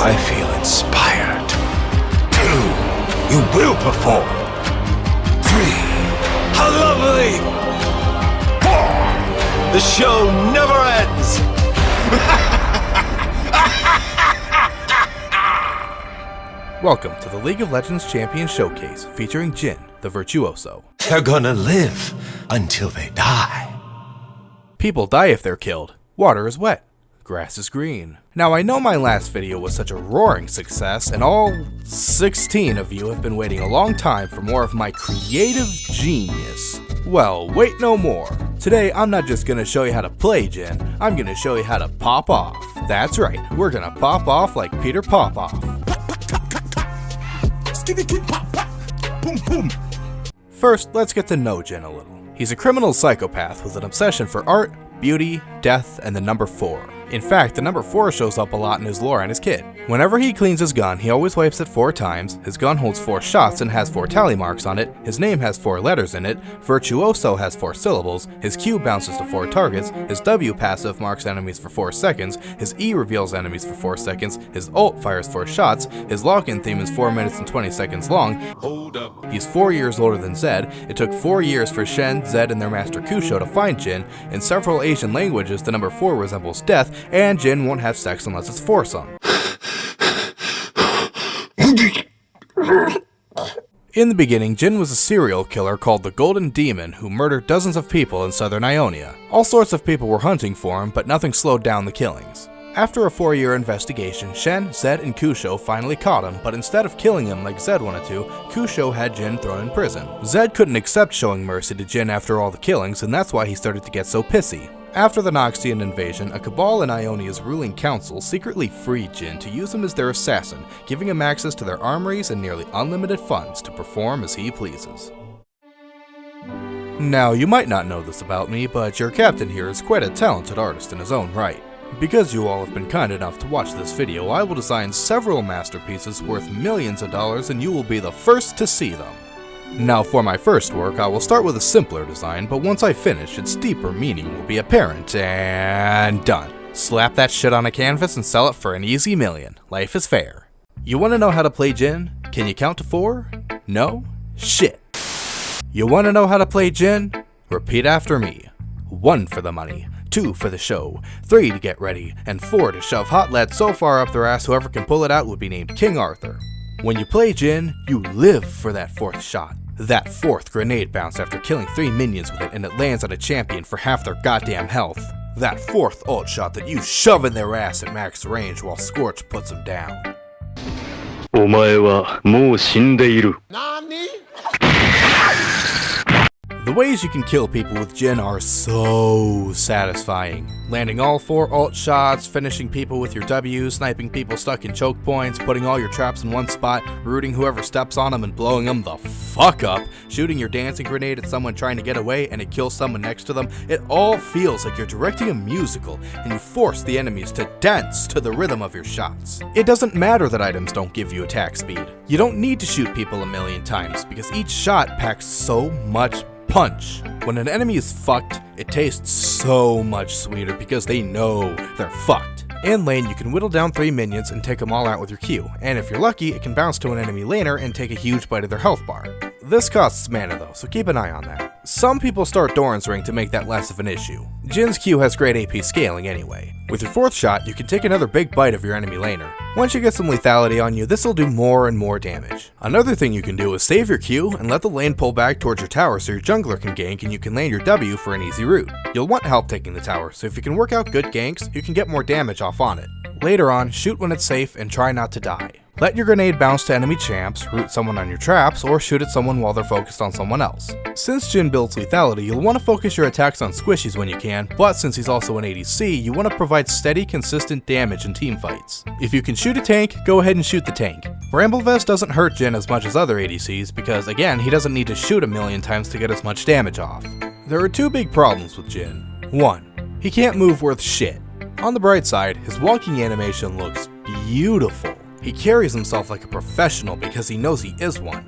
I feel inspired. 2, you will perform. 3, how lovely. 4, the show never ends. Welcome to the League of Legends Champion Showcase featuring Jhin, the Virtuoso. They're gonna live until they die. People die if they're killed. Water is wet. Grass is green. Now I know my last video was such a roaring success and all 16 of you have been waiting a long time for more of my creative genius. Well, wait no more. Today I'm not just gonna show you how to play Jhin, I'm gonna show you how to pop off. That's right, we're gonna pop off like Peter Popoff. First, let's get to know Jhin a little. He's a criminal psychopath with an obsession for art, beauty, death, and the number 4. In fact, the number 4 shows up a lot in his lore and his kit. Whenever he cleans his gun, he always wipes it 4 times, his gun holds 4 shots and has 4 tally marks on it, his name has 4 letters in it, Virtuoso has 4 syllables, his Q bounces to 4 targets, his W passive marks enemies for 4 seconds, his E reveals enemies for 4 seconds, his ult fires 4 shots, his lock-in theme is 4 minutes and 20 seconds long. Hold up. He's 4 years older than Zed. It took 4 years for Shen, Zed, and their master Kusho to find Jhin. In several Asian languages, the number 4 resembles death, and Jhin won't have sex unless it's foursome. In the beginning, Jhin was a serial killer called the Golden Demon who murdered dozens of people in southern Ionia. All sorts of people were hunting for him, but nothing slowed down the killings. After a 4-year investigation, Shen, Zed, and Kusho finally caught him, but instead of killing him like Zed wanted to, Kusho had Jhin thrown in prison. Zed couldn't accept showing mercy to Jhin after all the killings, and that's why he started to get so pissy. After the Noxian invasion, a cabal in Ionia's ruling council secretly freed Jhin to use him as their assassin, giving him access to their armories and nearly unlimited funds to perform as he pleases. Now, you might not know this about me, but your captain here is quite a talented artist in his own right. Because you all have been kind enough to watch this video, I will design several masterpieces worth millions of dollars and you will be the first to see them. Now for my first work, I will start with a simpler design, but once I finish, its deeper meaning will be apparent, and done. Slap that shit on a canvas and sell it for an easy million. Life is fair. You wanna know how to play Jhin? Can you count to 4? No? Shit. You wanna know how to play Jhin? Repeat after me. 1 for the money, 2 for the show, 3 to get ready, and 4 to shove hot lead so far up their ass whoever can pull it out would be named King Arthur. When you play Jhin, you live for that 4th shot. That 4th grenade bounce after killing 3 minions with it and it lands on a champion for half their goddamn health. That 4th ult shot that you shove in their ass at max range while Scorch puts them down. お前はもう死んでいる。 The ways you can kill people with Jhin are so satisfying. Landing all 4 ult shots, finishing people with your W, sniping people stuck in choke points, putting all your traps in one spot, rooting whoever steps on them and blowing them the fuck up, shooting your dancing grenade at someone trying to get away and it kills someone next to them. It all feels like you're directing a musical and you force the enemies to dance to the rhythm of your shots. It doesn't matter that items don't give you attack speed. You don't need to shoot people a million times because each shot packs so much punch. When an enemy is fucked, it tastes so much sweeter because they know they're fucked. In lane, you can whittle down 3 minions and take them all out with your Q, and if you're lucky, it can bounce to an enemy laner and take a huge bite of their health bar. This costs mana though, so keep an eye on that. Some people start Doran's Ring to make that less of an issue. Jhin's Q has great AP scaling anyway. With your 4th shot, you can take another big bite of your enemy laner. Once you get some lethality on you, this will do more and more damage. Another thing you can do is save your Q and let the lane pull back towards your tower so your jungler can gank and you can land your W for an easy route. You'll want help taking the tower, so if you can work out good ganks, you can get more damage off on it. Later on, shoot when it's safe and try not to die. Let your grenade bounce to enemy champs, root someone on your traps, or shoot at someone while they're focused on someone else. Since Jhin builds lethality, you'll want to focus your attacks on squishies when you can, but since he's also an ADC, you want to provide steady, consistent damage in teamfights. If you can shoot a tank, go ahead and shoot the tank. Bramblevest doesn't hurt Jhin as much as other ADCs because, again, he doesn't need to shoot a million times to get as much damage off. There are 2 big problems with Jhin. 1. He can't move worth shit. On the bright side, his walking animation looks beautiful. He carries himself like a professional because he knows he is one.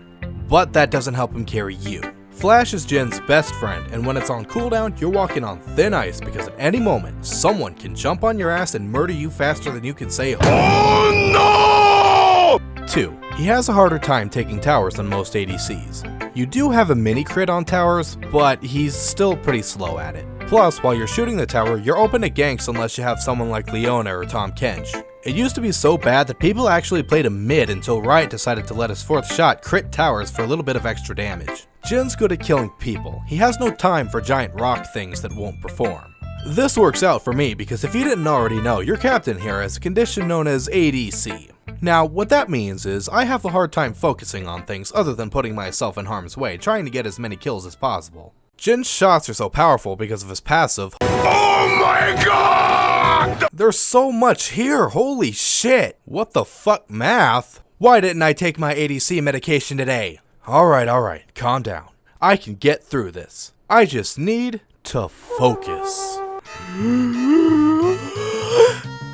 But that doesn't help him carry you. Flash is Jin's best friend, and when it's on cooldown, you're walking on thin ice because at any moment, someone can jump on your ass and murder you faster than you can say "Oh no!" 2. He has a harder time taking towers than most ADCs. You do have a mini crit on towers, but he's still pretty slow at it. Plus, while you're shooting the tower, you're open to ganks unless you have someone like Leona or Tom Kench. It used to be so bad that people actually played him mid until Riot decided to let his 4th shot crit towers for a little bit of extra damage. Jin's good at killing people. He has no time for giant rock things that won't perform. This works out for me because if you didn't already know, your captain here has a condition known as ADC. Now, what that means is I have a hard time focusing on things other than putting myself in harm's way, trying to get as many kills as possible. Jin's shots are so powerful because of his passive. Oh my god! There's so much here, holy shit! What the fuck, math? Why didn't I take my ADC medication today? Alright, calm down. I can get through this. I just need to focus.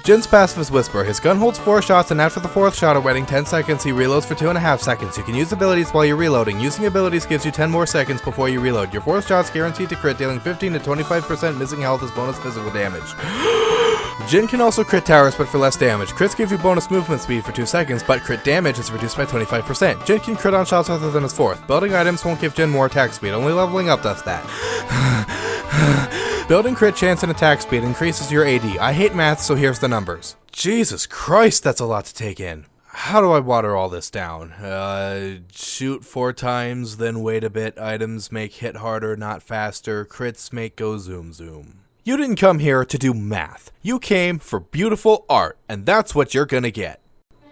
Jin's passive is Whisper. His gun holds 4 shots, and after the 4th shot at waiting 10 seconds, he reloads for 2.5 seconds. You can use abilities while you're reloading. Using abilities gives you 10 more seconds before you reload. Your 4th shot's guaranteed to crit, dealing 15 to 25% missing health as bonus physical damage. Jhin can also crit towers, but for less damage. Crits give you bonus movement speed for 2 seconds, but crit damage is reduced by 25%. Jhin can crit on shots other than his 4th. Building items won't give Jhin more attack speed, only leveling up does that. Building crit chance and attack speed increases your AD. I hate math, so here's the numbers. Jesus Christ, that's a lot to take in. How do I water all this down? Shoot 4 times, then wait a bit. Items make hit harder, not faster. Crits make go zoom zoom. You didn't come here to do math. You came for beautiful art, and that's what you're gonna get.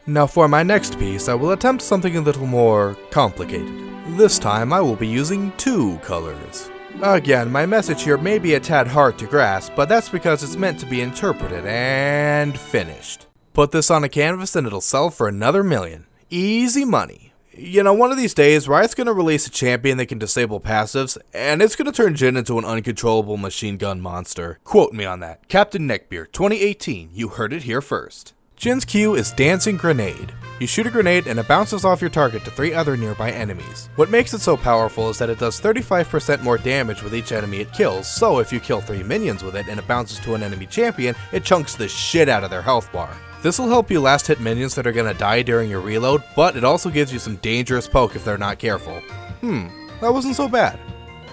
Now for my next piece, I will attempt something a little more complicated. This time I will be using 2 colors. Again, my message here may be a tad hard to grasp, but that's because it's meant to be interpreted and finished. Put this on a canvas and it'll sell for another million. Easy money. You know, one of these days, Riot's gonna release a champion that can disable passives, and it's gonna turn Jhin into an uncontrollable machine gun monster. Quote me on that. Captain Neckbeard, 2018, you heard it here first. Jin's Q is Dancing Grenade. You shoot a grenade and it bounces off your target to 3 other nearby enemies. What makes it so powerful is that it does 35% more damage with each enemy it kills, so if you kill 3 minions with it and it bounces to an enemy champion, it chunks the shit out of their health bar. This will help you last hit minions that are gonna die during your reload, but it also gives you some dangerous poke if they're not careful. That wasn't so bad.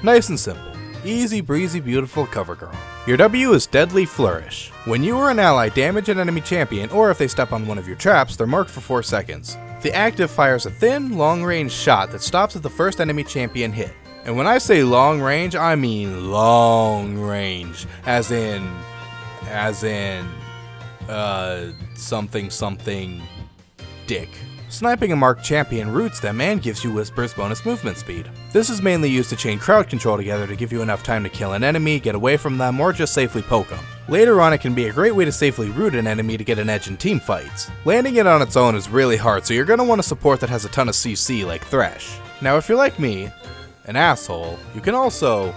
Nice and simple. Easy breezy beautiful cover girl. Your W is Deadly Flourish. When you or an ally damage an enemy champion, or if they step on one of your traps, they're marked for 4 seconds. The active fires a thin, long-range shot that stops at the first enemy champion hit. And when I say long range, I mean long range. As in, something dick. Sniping a marked champion roots them and gives you Whisper's bonus movement speed. This is mainly used to chain crowd control together to give you enough time to kill an enemy, get away from them, or just safely poke them. Later on, it can be a great way to safely root an enemy to get an edge in team fights. Landing it on its own is really hard, so you're going to want a support that has a ton of CC like Thresh. Now if you're like me, an asshole, you can also,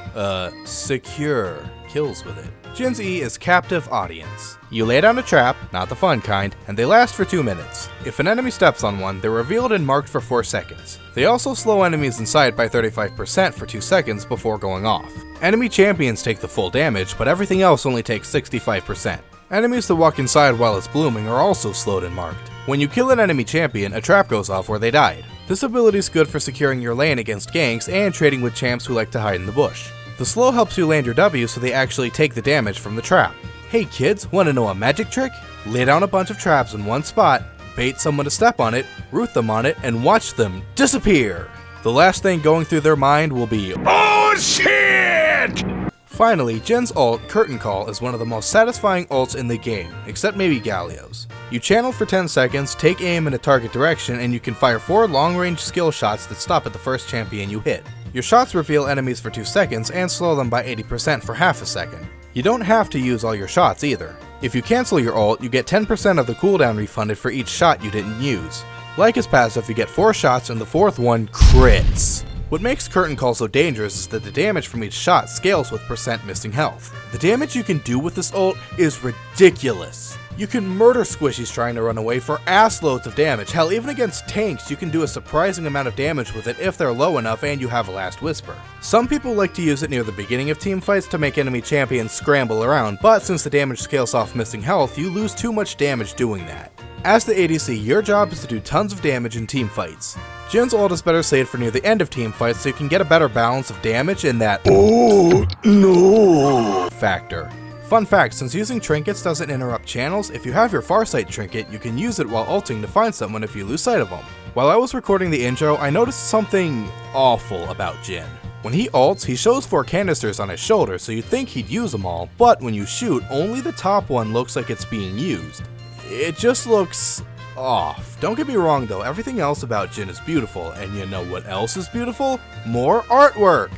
secure kills with it. Jin's E is Captive Audience. You lay down a trap, not the fun kind, and they last for 2 minutes. If an enemy steps on one, they're revealed and marked for 4 seconds. They also slow enemies inside by 35% for 2 seconds before going off. Enemy champions take the full damage, but everything else only takes 65%. Enemies that walk inside while it's blooming are also slowed and marked. When you kill an enemy champion, a trap goes off where they died. This ability is good for securing your lane against ganks and trading with champs who like to hide in the bush. The slow helps you land your W so they actually take the damage from the trap. Hey kids, wanna know a magic trick? Lay down a bunch of traps in one spot, bait someone to step on it, root them on it, and watch them disappear. The last thing going through their mind will be, Oh shit! Finally, Jin's ult, Curtain Call, is one of the most satisfying ults in the game, except maybe Galio's. You channel for 10 seconds, take aim in a target direction, and you can fire 4 long-range skill shots that stop at the first champion you hit. Your shots reveal enemies for 2 seconds and slow them by 80% for half a second. You don't have to use all your shots either. If you cancel your ult, you get 10% of the cooldown refunded for each shot you didn't use. Like his passive, you get 4 shots and the 4th one crits. What makes Curtain Call so dangerous is that the damage from each shot scales with percent missing health. The damage you can do with this ult is ridiculous. You can murder squishies trying to run away for ass loads of damage. Hell, even against tanks, you can do a surprising amount of damage with it if they're low enough and you have a last whisper. Some people like to use it near the beginning of team fights to make enemy champions scramble around, but since the damage scales off missing health, you lose too much damage doing that. As the ADC, your job is to do tons of damage in team fights. Jhin's ult is better saved for near the end of team fights so you can get a better balance of damage in that Oh no! factor. Fun fact, since using trinkets doesn't interrupt channels, if you have your Farsight trinket, you can use it while ulting to find someone if you lose sight of them. While I was recording the intro, I noticed something awful about Jhin. When he ults, he shows 4 canisters on his shoulder, so you'd think he'd use them all, but when you shoot, only the top one looks like it's being used. It just looks off. Don't get me wrong though, everything else about Jhin is beautiful, and you know what else is beautiful? More artwork!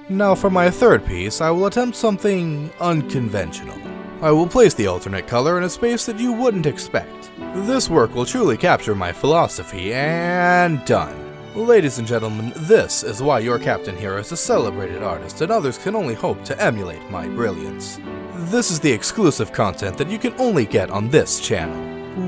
Now for my third piece, I will attempt something unconventional. I will place the alternate color in a space that you wouldn't expect. This work will truly capture my philosophy, and done. Ladies and gentlemen, this is why your captain here is a celebrated artist and others can only hope to emulate my brilliance. This is the exclusive content that you can only get on this channel.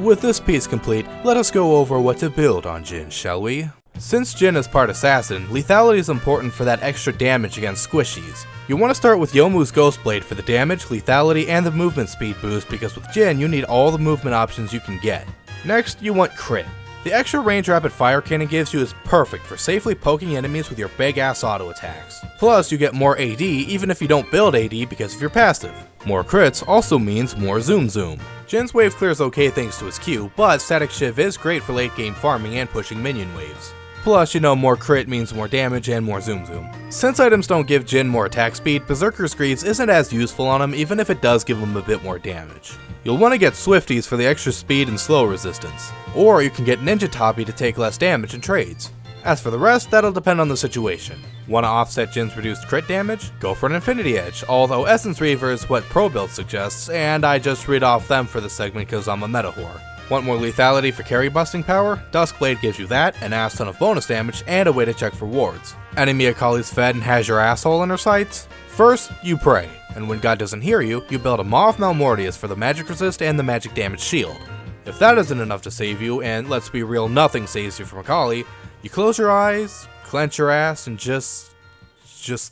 With this piece complete, let us go over what to build on Jhin, shall we? Since Jhin is part assassin, lethality is important for that extra damage against squishies. You want to start with Youmuu's Ghost Blade for the damage, lethality, and the movement speed boost because with Jhin you need all the movement options you can get. Next, you want crit. The extra range rapid fire cannon gives you is perfect for safely poking enemies with your big ass auto attacks. Plus, you get more AD even if you don't build AD because of your passive. More crits also means more zoom zoom. Jhin's wave clear is okay thanks to his Q, but Static Shiv is great for late game farming and pushing minion waves. Plus, you know more crit means more damage and more zoom zoom. Since items don't give Jhin more attack speed, Berserker's Greaves isn't as useful on him even if it does give him a bit more damage. You'll want to get Swifties for the extra speed and slow resistance, or you can get Ninja Tabi to take less damage in trades. As for the rest, that'll depend on the situation. Want to offset Jhin's reduced crit damage? Go for an Infinity Edge, although Essence Reaver is what Pro Build suggests, and I just read off them for this segment because I'm a meta whore. Want more lethality for carry busting power? Duskblade gives you that, an ass ton of bonus damage, and a way to check for wards. Enemy Akali's fed and has your asshole in her sights? First, you pray, and when God doesn't hear you, you build a Maw of Malmortius for the magic resist and the magic damage shield. If that isn't enough to save you, and let's be real, nothing saves you from Akali, you close your eyes, clench your ass, and just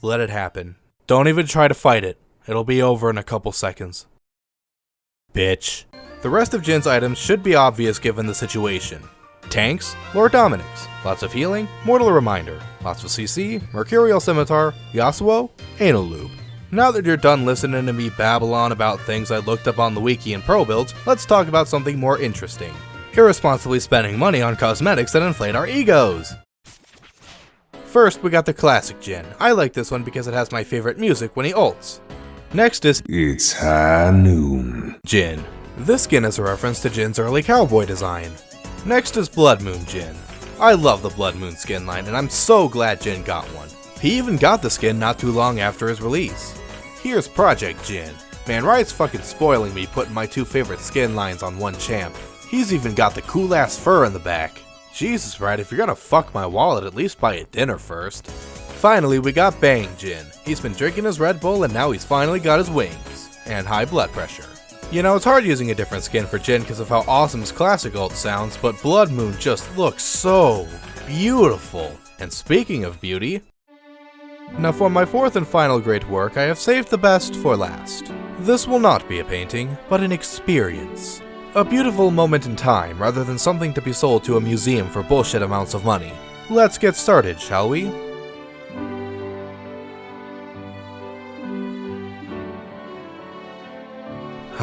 let it happen. Don't even try to fight it. It'll be over in a couple seconds. Bitch. The rest of Jhin's items should be obvious given the situation. Tanks, Lord Dominic's, lots of healing, Mortal Reminder, lots of CC, Mercurial Scimitar, Yasuo, Anal Lube. Now that you're done listening to me babble on about things I looked up on the wiki and pro builds, let's talk about something more interesting. Irresponsibly spending money on cosmetics that inflate our egos! First, we got the classic Jhin. I like this one because it has my favorite music when he ults. Next is It's high noon. Jhin. This skin is a reference to Jhin's early cowboy design. Next is Blood Moon Jhin. I love the Blood Moon skin line and I'm so glad Jhin got one. He even got the skin not too long after his release. Here's Project Jhin. Man, Riot's fucking spoiling me putting my 2 favorite skin lines on one champ. He's even got the cool ass fur in the back. Jesus, Riot, if you're gonna fuck my wallet, at least buy a dinner first. Finally, we got Bang Jhin. He's been drinking his Red Bull and now he's finally got his wings. And high blood pressure. You know, it's hard using a different skin for Jhin because of how awesome his classic ult sounds, but Blood Moon just looks so beautiful. And speaking of beauty, now for my 4th and final great work, I have saved the best for last. This will not be a painting, but an experience. A beautiful moment in time rather than something to be sold to a museum for bullshit amounts of money. Let's get started, shall we?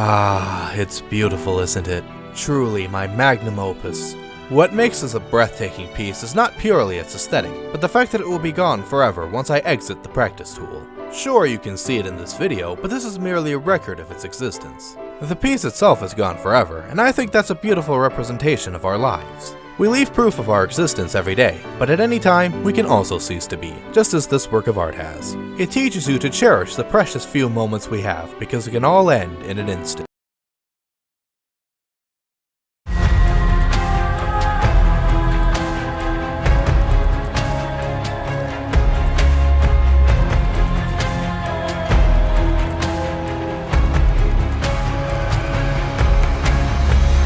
Ah, it's beautiful, isn't it? Truly my magnum opus. What makes this a breathtaking piece is not purely its aesthetic, but the fact that it will be gone forever once I exit the practice tool. Sure, you can see it in this video, but this is merely a record of its existence. The piece itself is gone forever, and I think that's a beautiful representation of our lives. We leave proof of our existence every day, but at any time, we can also cease to be, just as this work of art has. It teaches you to cherish the precious few moments we have, because it can all end in an instant.